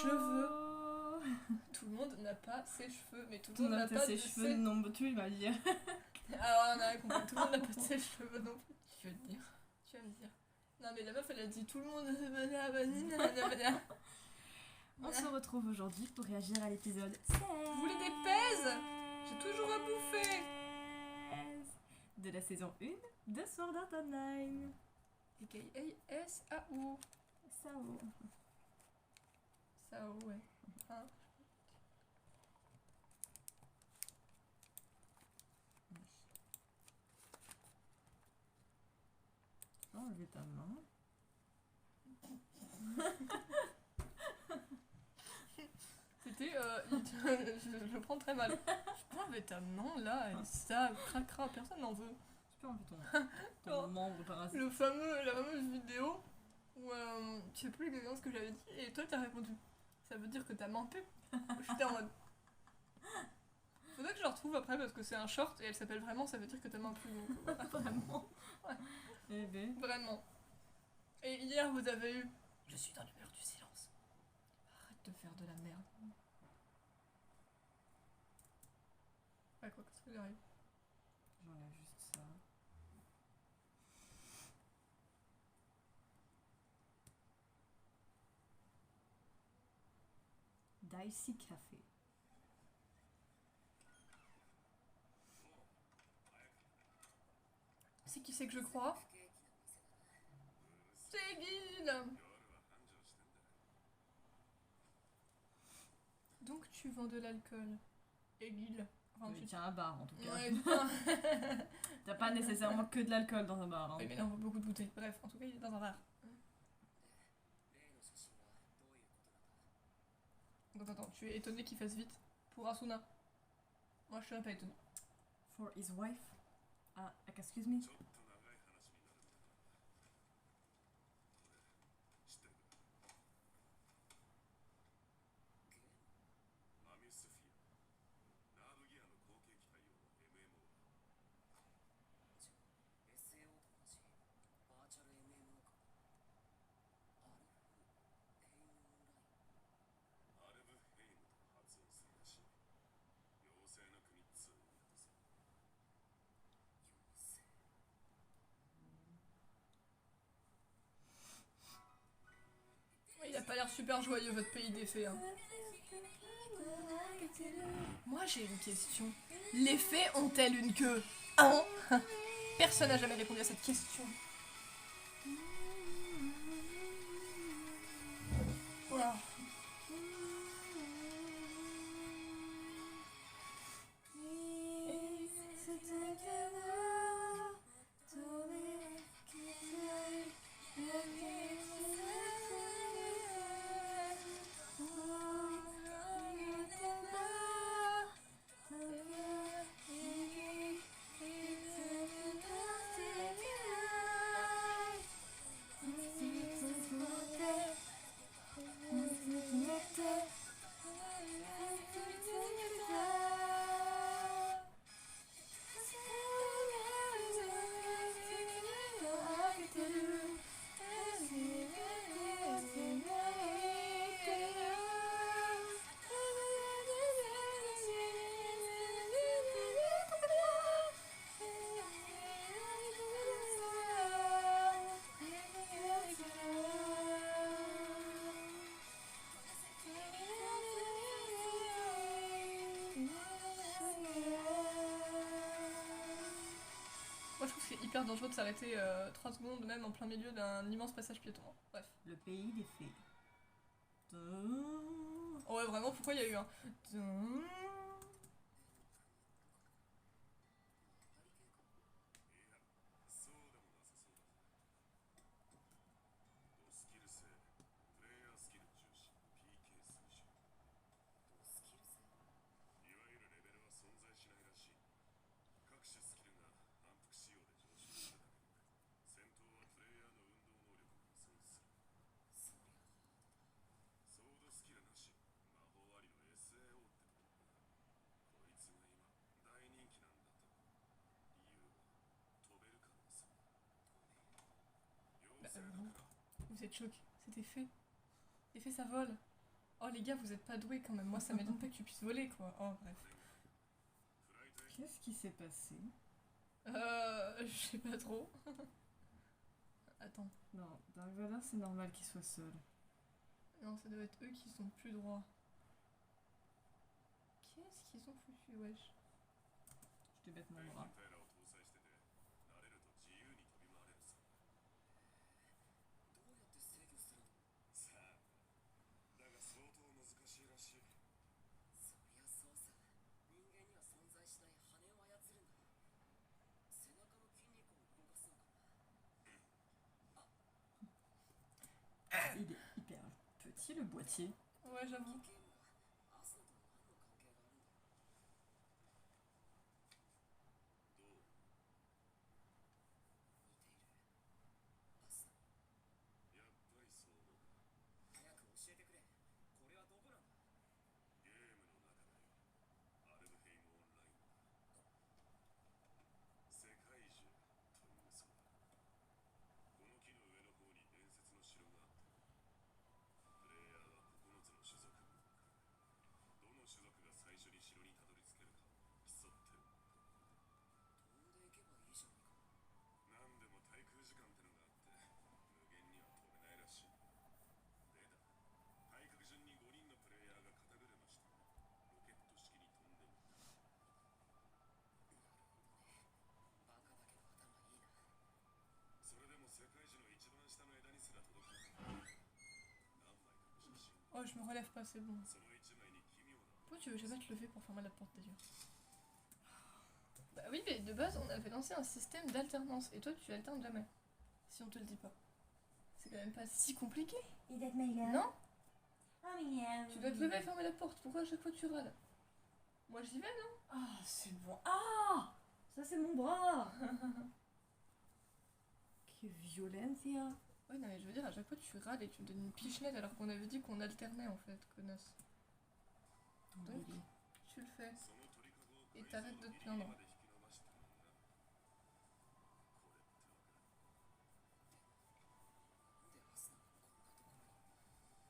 cheveux. Tout le monde n'a pas ses cheveux, mais tout le monde n'a pas ses de cheveux non plus, il va dire. Ah on a compris, tout le monde n'a pas ses cheveux non plus. Tu vas te dire, tu vas me dire. Non mais la meuf elle a dit tout le monde. On se retrouve aujourd'hui pour réagir à l'épisode 16. Vous voulez des pèses? J'ai toujours à bouffer. De la saison 1 de Sword Art Online. A.K.A. S.A.O. Sao. Sao, ouais. Hein? Enlever ta main. C'était. Je le prends très mal. Je peux enlever ta main là, et ça craquera, personne n'en veut. Tu peux enlever ton membre parasite. La fameuse vidéo où je sais plus exactement ce que j'avais dit et toi t'as répondu. Ça veut dire que t'as menti. J'étais en mode. Faudrait que je la retrouve après parce que c'est un short et elle s'appelle vraiment ça veut dire que t'as menti. Donc voilà. Vraiment. Ouais. Eh ben. Vraiment. Et hier vous avez eu. Je suis dans le mur du silence. Arrête de faire de la merde. Ouais quoi, qu'est-ce que j'arrive? J'enlève juste ça. Dicey Café. C'est qui c'est que je crois? C'est Guil. Donc tu vends de l'alcool. Et Guil. Enfin, Mais tiens, un bar en tout cas. Ouais, T'as pas nécessairement que de l'alcool dans un bar. Hein. oui, mais là on voit beaucoup de bouteilles. Bref, en tout cas il est dans un bar. Donc attends, tu es étonné qu'il fasse vite pour Asuna? Moi je suis pas étonné. For his wife. Ah, excuse me. Il a pas l'air super joyeux votre pays des fées. Hein. Moi j'ai une question. Les fées ont-elles une queue? Hein? Personne n'a jamais répondu à cette question. Wow. Moi je trouve que c'est hyper dangereux de s'arrêter 3 secondes même en plein milieu d'un immense passage piéton. Bref. Le pays des fées. Oh ouais vraiment pourquoi il y a eu un... Vous êtes choqués, c'était fait. Les fées ça vole. Oh les gars, vous êtes pas doués quand même. Moi, ça m'étonne pas que tu puisses voler, quoi. Oh, bref. Qu'est-ce qui s'est passé? Je sais pas trop. Attends. Non, Dark Vador, c'est normal qu'il soit seul. Non, ça doit être eux qui sont plus droits. Qu'est-ce qu'ils ont foutu, wesh? Je te bête mon bras. ペラを搭載してて慣れると自由に飛び回れるさ。どうやって制御するの？さあ、だが相当難しいらしい。そりゃそうさ。人間には存在しない羽を操るんだ。背中の筋肉を動かすのかな。 Il est hyper petit le boîtier. Ouais, j'avoue. ゲームはアスナと何の関係があるんだろう。どう？似ている。アスナ。やっぱりそう思うか。早く教えてくれ。これはどこなんだ？ゲームの中だよ。アルブヘイムオンラインだ。世界中というそうだ。この木の上の方に伝説の城があって、プレイヤーは9つの種族を動く。どの種族が最初に城にたどり着けるかを競ってる。飛んでいけばいいじゃないか。なんでも滞空時間ってのがあって、無限には飛べないらしい。でだ、対角順に5人のプレイヤーが肩車してロケット式に飛んでみた。なるほどね。バカだけど頭いいな。それでも世界樹の一番下の枝にすら届かない。何枚かの写真。 Oh, je me relève pas, c'est bon. その一枚に奇妙な。 Pourquoi tu veux jamais te lever pour fermer la porte d'ailleurs? Bah oui, mais de base, on avait lancé un système d'alternance. Et toi, tu alternes jamais. Si on te le dit pas. C'est quand même pas si compliqué. Is that my love? Non? Oh yeah. Tu dois te lever et fermer la porte. Pourquoi à chaque fois tu râles? Moi, j'y vais, non? Ah, c'est bon. Ah, ça c'est mon bras. Que violencia. Ouais, non, mais je veux dire, à chaque fois tu râles et tu me donnes une pichenette alors qu'on avait dit qu'on alternait en fait, connasse. Donc, tu le fais. その鳥かごを Et t'arrêtes de te plaindre. まで引き伸ばしてるんだ。これってわかる。なんでアスナがこんなところに。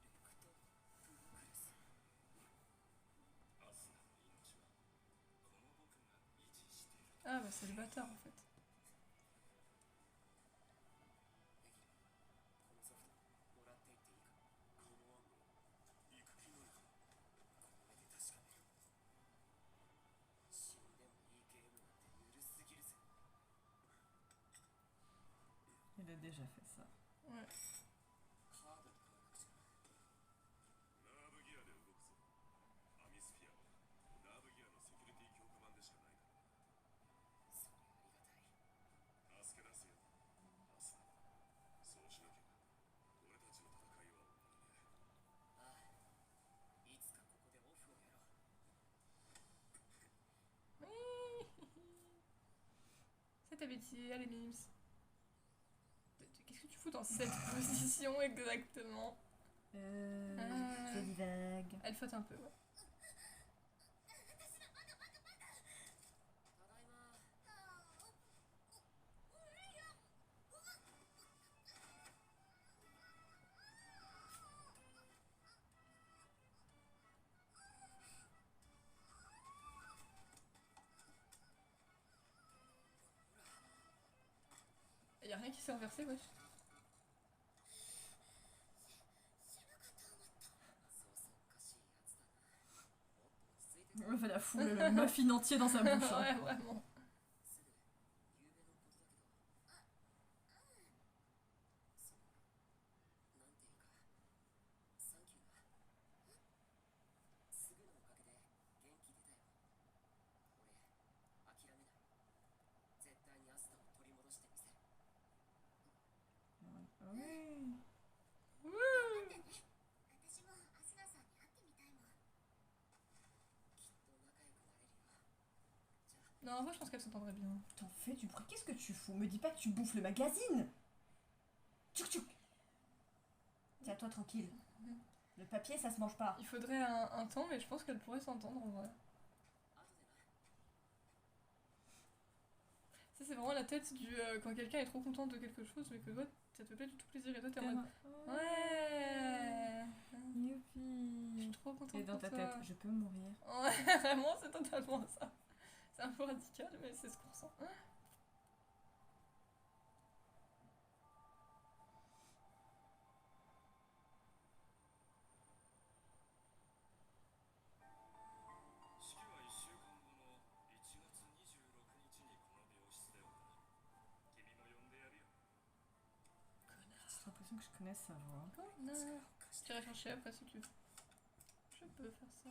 レクト・プログレス。アスナの命はこの僕が維持している。 Ah, bah c'est le bâtard en fait. エギル、このソフトもらっていっていいか。この暗号行く気なのか。これで確かめる。死んでもいいゲームなんてゆるすぎるぜ。 Il a déjà fait ça. Ouais. カードを買わなくちゃ。ナーブギアで動くぞ。アミスフィアはナーブギアのセキュリティ強化版でしかないからな。それありがたい。助け出すよ。アスナ。そうしなきゃ俺たちの戦いは終わらねえ。ああ。いつかここでオフをやろう。 C'est ta bêtise, allez Mims. Qu'est-ce que tu fous dans cette position exactement? Je divague. Elle flotte un peu, ouais. ただいま。Y'a rien qui s'est renversé, wesh. そうそうおかしいやつだな。もっと落ち着いて。 On va la foule le muffin entier dans sa bouche. Hein. Ouais, vraiment. すぐ夕べのことだけど。そう。なんていうか。サンキューな。すぐのおかげで元気出たよ。俺諦めない。絶対にアスナを取り戻してみせる。 Oui. 私もアスナさんに会ってみたいもん。きっと仲良くなれるよ。じゃあ。 Non, en vrai, je pense qu'elle s'entendrait bien. T'en fais du bruit. Qu'est-ce que tu fous? Me dis pas que tu bouffes le magazine. Tchouk tchouk. Tiens-toi tranquille. Le papier, ça se mange pas. Il faudrait un temps, mais je pense qu'elle pourrait s'entendre en vrai. 後でな。 Ça, c'est vraiment la tête du quand quelqu'un est trop content de quelque chose, mais que toi, ça te fait pas du tout plaisir et toi, t'es en mode. Ouais! contente Et dans pour ta toi. tête, je peux mourir. Ouais, vraiment, c'est totalement ça. C'est un peu radical, mais c'est ce qu'on ressent. 式は1週間後の1月26日にこの病室で行う。君も呼んでやるよ。 J'ai l'impression que je connais sa voix. Connard. Je t'irai chercher après si tu veux. Je peux faire ça.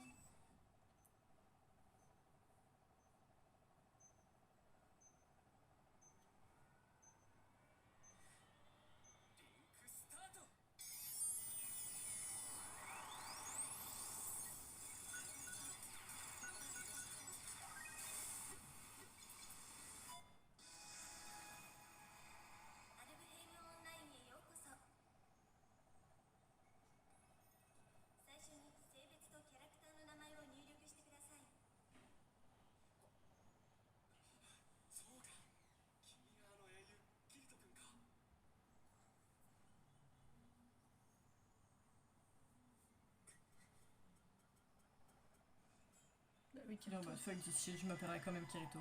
Bah oui, Non, Kirito. bah fuck this shit, je m'appellerais quand même Kirito.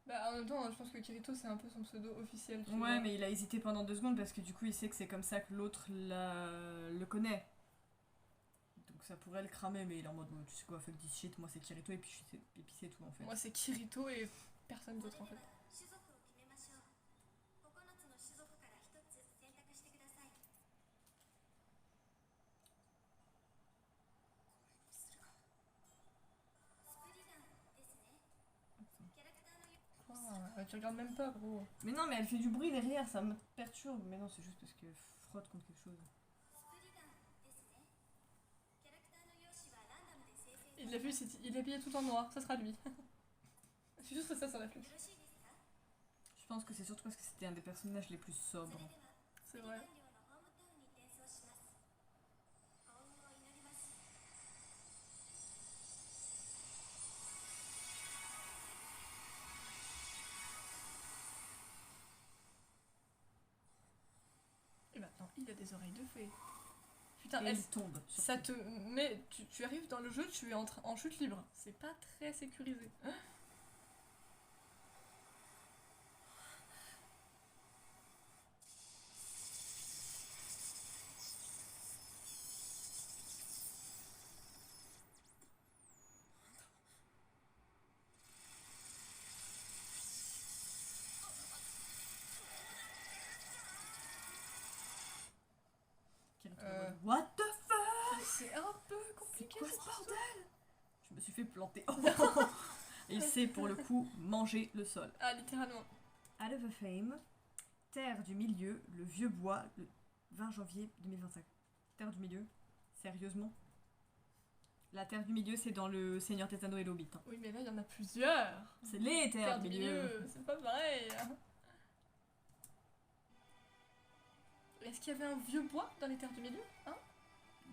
Bah en même temps, je pense que Kirito c'est un peu son pseudo officiel. Tu Ouais, vois. mais il a hésité pendant 2 secondes parce que du coup il sait que c'est comme ça que l'autre le connaît. Donc ça pourrait le cramer, mais il est en mode bon, tu sais quoi, fuck this shit, moi c'est Kirito et puis c'est tout en fait. Moi c'est Kirito et personne d'autre en fait. 種族を決めましょう。9つの種族から1つ選択してください。スプリガンですね。キャラクターの Quoi Tu regardes même pas, gros. Mais non, mais elle fait du bruit derrière, ça me perturbe. Mais non, c'est juste parce qu'elle frotte contre quelque chose. スプリガンですね。キャラクターの容姿はランダムで生成され Il l'a vu, il est habillé tout en noir, ça sera lui. C'est juste ça sur la flèche. よろしいですか？ Je pense que c'est surtout parce que c'était un des personnages les plus それ sobres. では C'est vrai. 完了のホームタウンに転送します。幸運を祈ります。 Et maintenant, il a des oreilles de fée. Putain, Et elle, il tombe. ça te met. Tu arrives dans le jeu, tu es en chute libre. C'est pas très sécurisé. Kirito, what the fuck? C'est un peu compliqué. C'est quoi ce cette bordel? histoire. Je me suis fait planter. Et il sait pour le coup manger le sol. Ah, littéralement. Out of a Fame, Terre du Milieu, le Vieux Bois, le 20 janvier 2025. Terre du Milieu? Sérieusement? La Terre du Milieu, c'est dans le Seigneur Tétano et l'Hobbit. Hein. Oui, mais là, il y en a plusieurs. C'est les Terres Terre du du Milieu. milieu, c'est pas pareil. Est-ce qu'il y avait un vieux bois dans les terres du milieu, hein?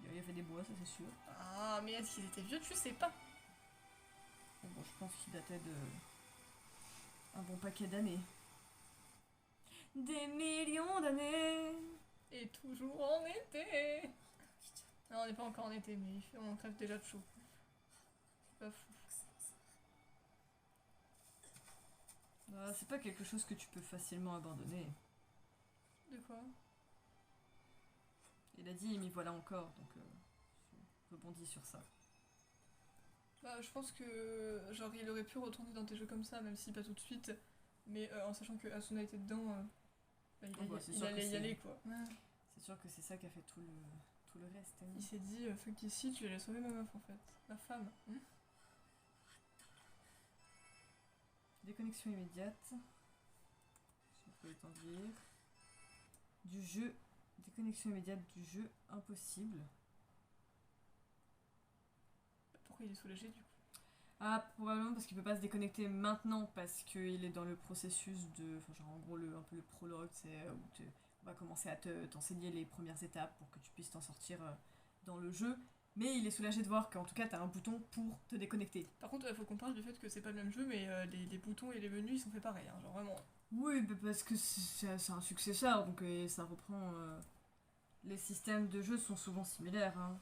Il y avait des bois, ça c'est sûr. Ah, mais est-ce qu'ils étaient vieux? Tu sais pas. Bon, je pense qu'il datait de un bon paquet d'années. Des millions d'années. Et toujours en été. Non, on n'est pas encore en été, mais on crève déjà de chaud. C'est pas fou. Ah, c'est pas quelque chose que tu peux facilement abandonner. De quoi? Il a dit, m'y voilà encore, donc je rebondis sur ça. Bah, je pense que genre il aurait pu retourner dans des jeux comme ça, même si pas tout de suite, mais en sachant que Asuna était dedans, bah, Oh, bah, c'est il sûr allait que y c'est- aller quoi. C'est sûr que c'est ça qui a fait tout le reste. hein. Il s'est dit fuck ici, tu allais sauver ma meuf en fait, ma femme. Déconnexion immédiate. Je peux le temps de lire. Du jeu. Déconnexion immédiate du jeu impossible. Pourquoi il est soulagé du coup? Ah, probablement parce qu'il peut pas se déconnecter maintenant parce qu'il est dans le processus de. Enfin, genre en gros, un peu le prologue, c'est où on va commencer à t'enseigner les premières étapes pour que tu puisses t'en sortir dans le jeu. Mais il est soulagé de voir qu'en tout cas, t'as un bouton pour te déconnecter. Par contre, il faut qu'on parle du fait que c'est pas le même jeu, mais les boutons et les menus ils sont faits pareil, hein, genre vraiment. Oui, bah parce que c'est un successeur, donc ça reprend. Les systèmes de jeu sont souvent similaires. Hein.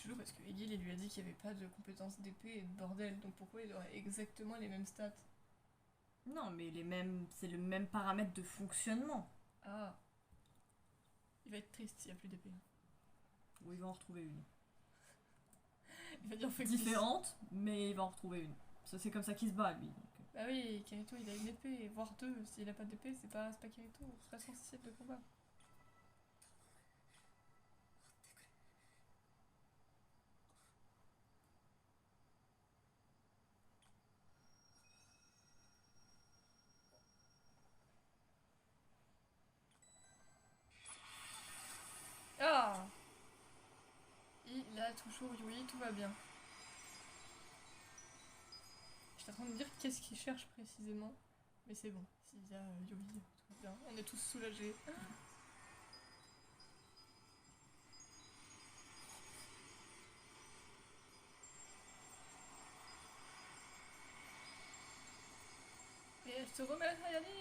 chelou parce que Egil il lui a dit qu'il n'y avait pas de compétences d'épée et de bordel, donc pourquoi il aurait exactement les mêmes stats? Non, mais c'est le même paramètre de fonctionnement. Ah. Il va être triste s'il n'y a plus d'épée. Ou il va en retrouver une. Il va dire fuck this. Différente, mais il va en retrouver une. Ça, c'est comme ça qu'il se bat, lui. Donc, Bah oui, Kirito il a une épée, voire deux. S'il a pas d'épée, c'est pas Kirito, c'est pas son style de combat. Ah! Il a toujours Yui, tout va bien. J'étais en train de me dire qu'est-ce qu'il cherche précisément, mais c'est bon. S'il y a Yui, tout va bien. On est tous soulagés. Et elle se remet à réaliser.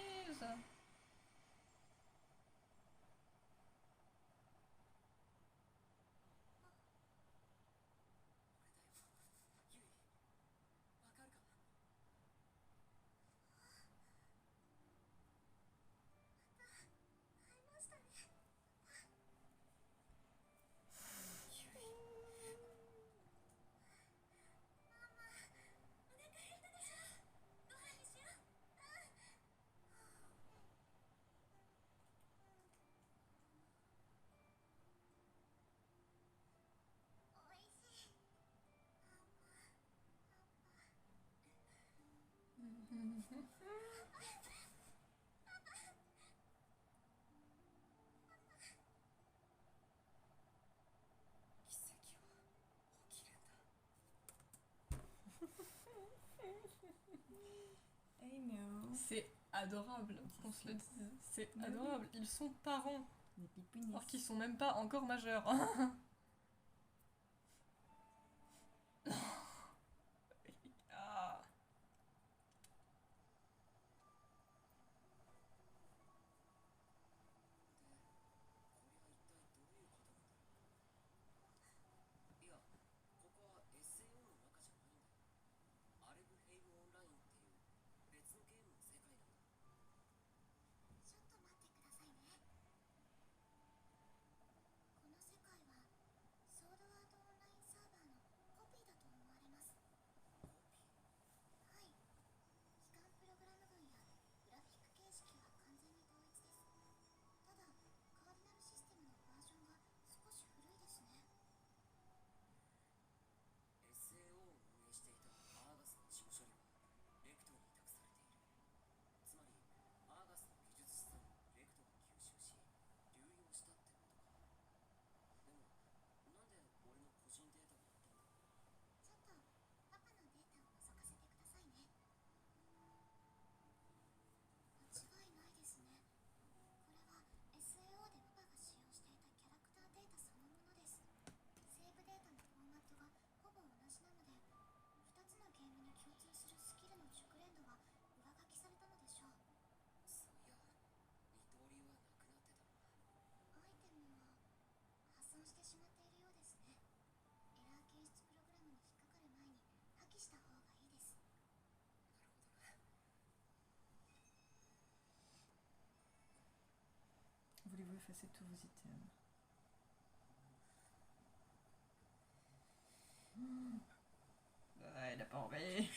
I know. C'est adorable qu'on se le dise. C'est adorable. Ils sont parents, Des pipounis. alors qu'ils sont même pas encore majeurs. Ah. Voulez-vous effacer tous vos items? Ouais, il a pas envie.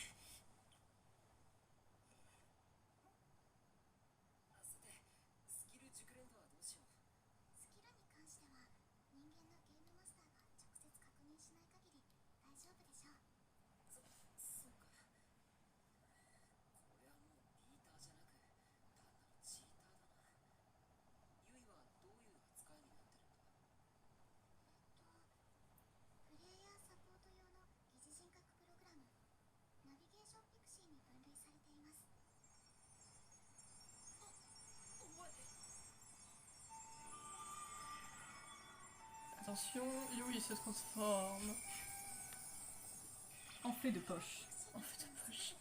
'Attention, Yui se transforme. En fait de poche. En fait de poche.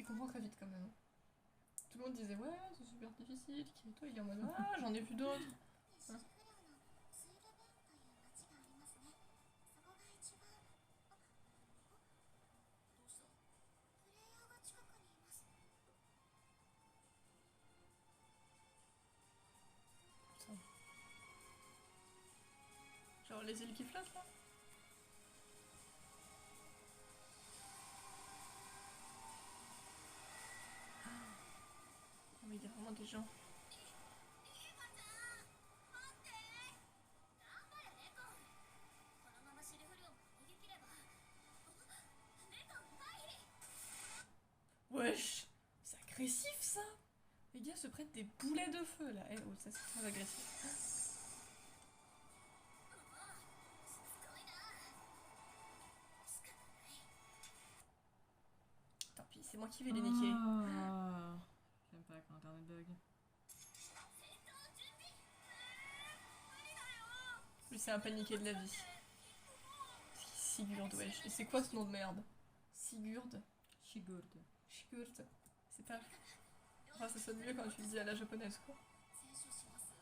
comprends très vite quand même. Tout le monde disait ouais, c'est super difficile, Kirito il est en mode ah, j'en ai vu d'autres. シフレオのスイルベンという町がありますね。そこが一番。どうした？プレイヤーが近くにいます。 Putain. Genre les îles qui flottent là. Mais il y a vraiment des gens. リカちゃん、待って。頑張れレコン。このままシルフレオンを逃げ切れば。レコン回避。 Wesh, c'est agressif ça. Les gars se prennent des boulets de feu là. Eh oh, ça c'est très agressif. しつこいな。仕方ない。 Tant pis, c'est moi qui vais les niquer. Ah. J'aime pas quand internet bug. 戦闘準備。無理だよ。 Lui c'est un paniqué de la vie. Sigurd, wesh. Et c'est quoi ce nom de merde? Sigurd. Sigurd. Sigurd. C'est pas... Enfin ça sonne mieux quand tu le dis à la japonaise quoi. 選手します。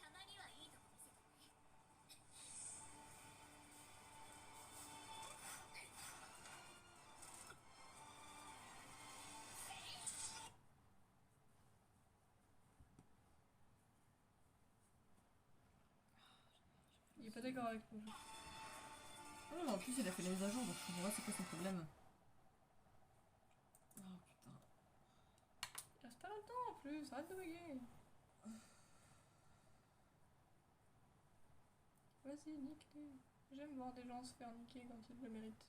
たまにはいいとこ見せてね。 Il est pas d'accord avec nous. Oh, mais en plus, il a fait les mises à jour, donc je comprends pas c'est quoi son problème. Oh putain. Il reste pas longtemps en plus, arrête de bugger. Vas-y, nique-les. J'aime voir des gens se faire niquer quand ils le méritent.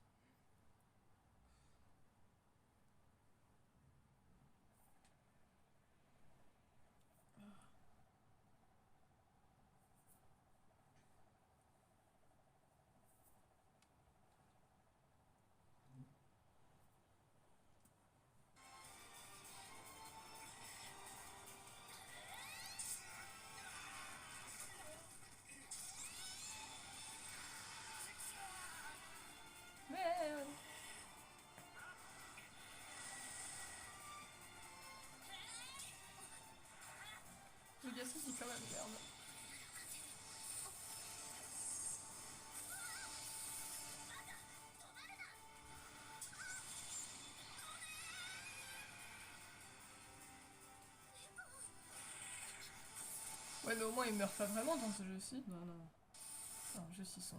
Merde. Le gars se dit quand même merde. Ouais mais au moins ils meurent pas vraiment dans ce jeu-ci. Non, non. Dans le jeu-ci ils sont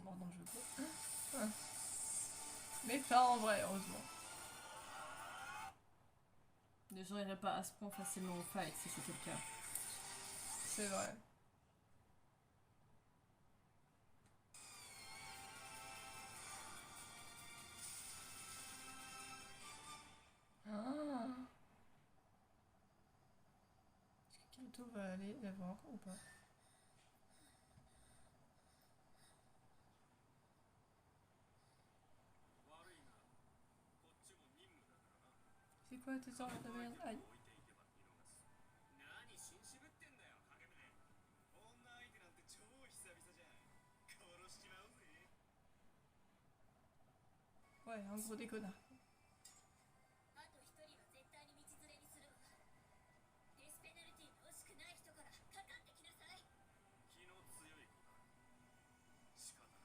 morts dans le jeu quoi. Ah. Mais pas en vrai heureusement. Les gens iraient pas à ce point facilement au fight si c'était le cas. C'est vrai. Ah. Est-ce que Kirito va aller la voir ou pas? C'est quoi tes ordres de merde? Aïe. 何しん渋ってんだよ影船。女相手なんて超久々じゃん。殺しちまうぜ。 Ouais, un gros déconnard. あと一人は絶対に道連れにするわ。デスペナルティの惜しくない人からかかってきなさい。気の強い子だ。仕方ない。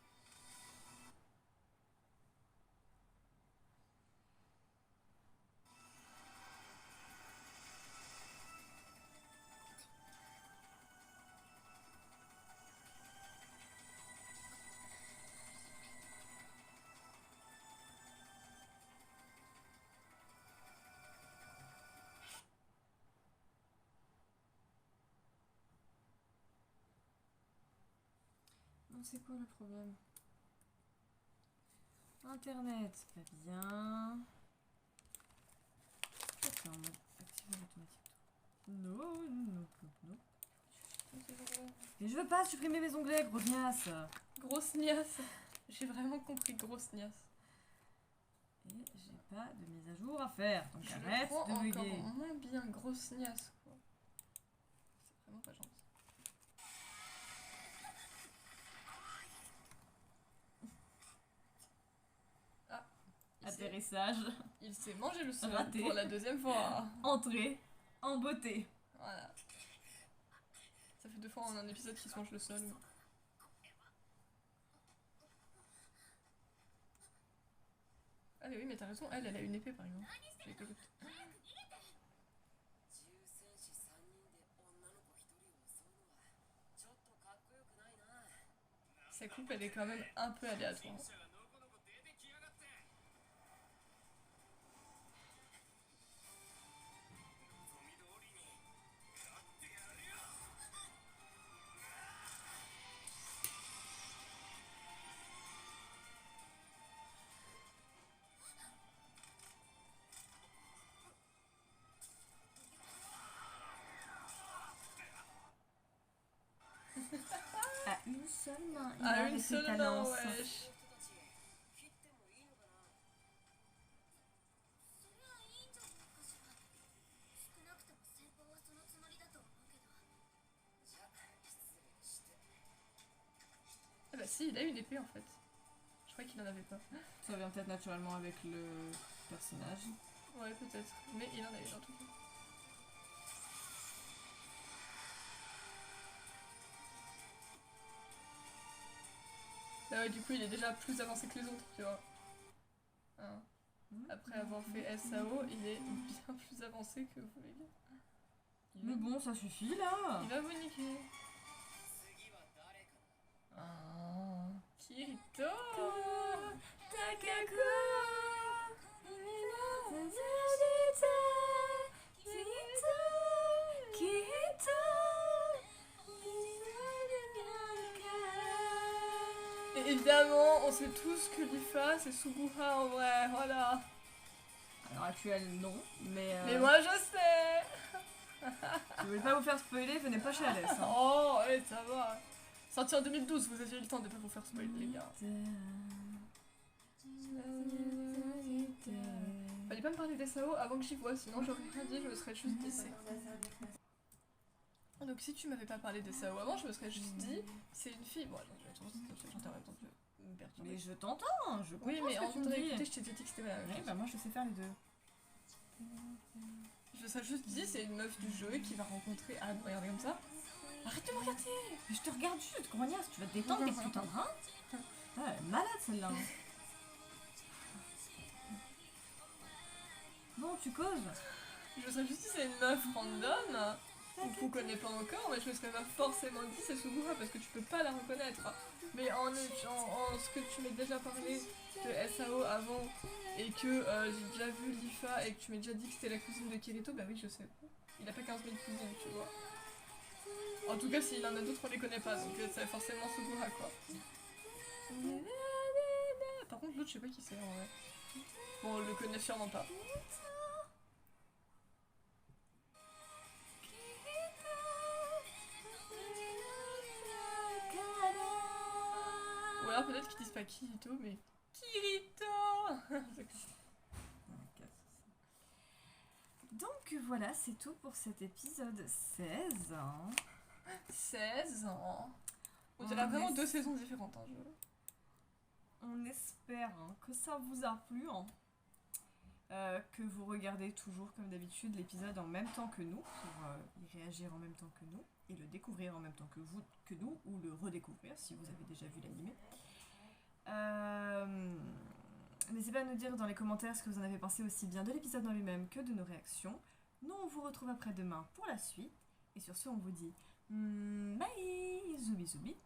Non, c'est quoi le problème? Internet, pas bien. Attends, en mode activage automatique. Non, non, non, non. Mais je veux pas supprimer mes onglets, grognasse. Grosse niasse. J'ai vraiment compris, grosse niasse. Et j'ai pas de mise à jour à faire, donc Je arrête le prends de encore bugger. moins bien, grosse niasse quoi. C'est vraiment pas gentil. Ah, il s'est Atterrissage, Il s'est mangé le sol Raté. pour la deuxième fois. entrée, en beauté. Voilà. Ça fait 2 fois en un épisode qu'il se mange le sol. Ah mais oui, mais t'as raison, elle a une épée par exemple. J'ai que- 重戦士3人で女の子1人を襲うのはちょっとかっこよくないな。 Sa coupe, elle est quand même un peu aléatoire. 戦車がのこのこ出てきやがって望み通りにやってやるよÀ une seule main, il a Ah, une arrêté seule ta main, lance. wesh. 人たち切ってもいいのかな。そりゃいいんじゃないかしら。少なくとも先方はそのつもりだと思うけど。じゃあ失礼して。 Ah bah si, il a une épée en fait. Je crois qu'il en avait pas. Ça vient peut-être naturellement avec le personnage. Ouais, peut-être. Mais il en a une en tout cas. Bah ouais, du coup, il est déjà plus avancé que les autres, tu vois. Hein. Après avoir fait SAO, il est bien plus avancé que vous, les gars. Mais bon, ça suffit là. Il va vous niquer. 次は誰かな。 Ah. Kirito. Et évidemment, on sait tous que l'IFA c'est Suguha en vrai, voilà. À l'heure actuelle, non. Mais moi je sais. Si vous voulez pas vous faire spoiler, venez pas chez Alès. Hein. Oh, ouais, ça va. Sorti en 2012, vous aviez eu le temps de pas vous faire spoiler, les gars. Fallait pas me parler des SAO avant que j'y vois, sinon j'aurais rien dit, je me serais juste dit c'est. Donc si tu m'avais pas parlé des SAO avant, je me serais juste dit c'est une fille. Bon, attends, je vais chanter en même temps que je me perturbe. Mais je t'entends, je comprends Oui, mais ce en que tu me vrai, dis. écoutez, je t'ai dit que c'était pas la même Ouais, chose. bah moi je sais faire les deux. Je me serais juste dit c'est une meuf du jeu qui va rencontrer Anne. Regardez comme ça. Arrête de me regarder. Mais je te regarde juste, Grognasse, tu vas te détendre tes putains de reins. Ah, elle est malade celle-là. Bon, tu causes. Je me serais juste dit c'est une meuf random. Qu'on connaît pas encore, mais je me serais pas forcément dit c'est Suguha parce que tu peux pas la reconnaître. Mais en ce que tu m'as déjà parlé de SAO avant et que j'ai déjà vu l'IFA et que tu m'as déjà dit que c'était la cousine de Kirito, bah oui je sais. Il a pas 15 000 cousines, tu vois. En tout cas s'il en a d'autres on les connaît pas, donc c'est forcément Suguha quoi. Par contre l'autre je sais pas qui c'est en vrai. Bon on le connaît sûrement pas. Ou alors peut-être qu'ils disent pas Kirito, mais Kirito. Donc voilà, c'est tout pour cet épisode 16. 16 ans. On On dirait vraiment est- 2 saisons différentes. Hein, On espère hein, que ça vous a plu. Hein. Que vous regardez toujours comme d'habitude l'épisode en même temps que nous, pour y réagir en même temps que nous, et le découvrir en même temps que nous, ou le redécouvrir si vous avez déjà vu l'animé. N'hésitez pas à nous dire dans les commentaires ce que vous en avez pensé aussi bien de l'épisode en lui-même que de nos réactions. Nous on vous retrouve après-demain pour la suite, et sur ce on vous dit bye, zoubi zoubi.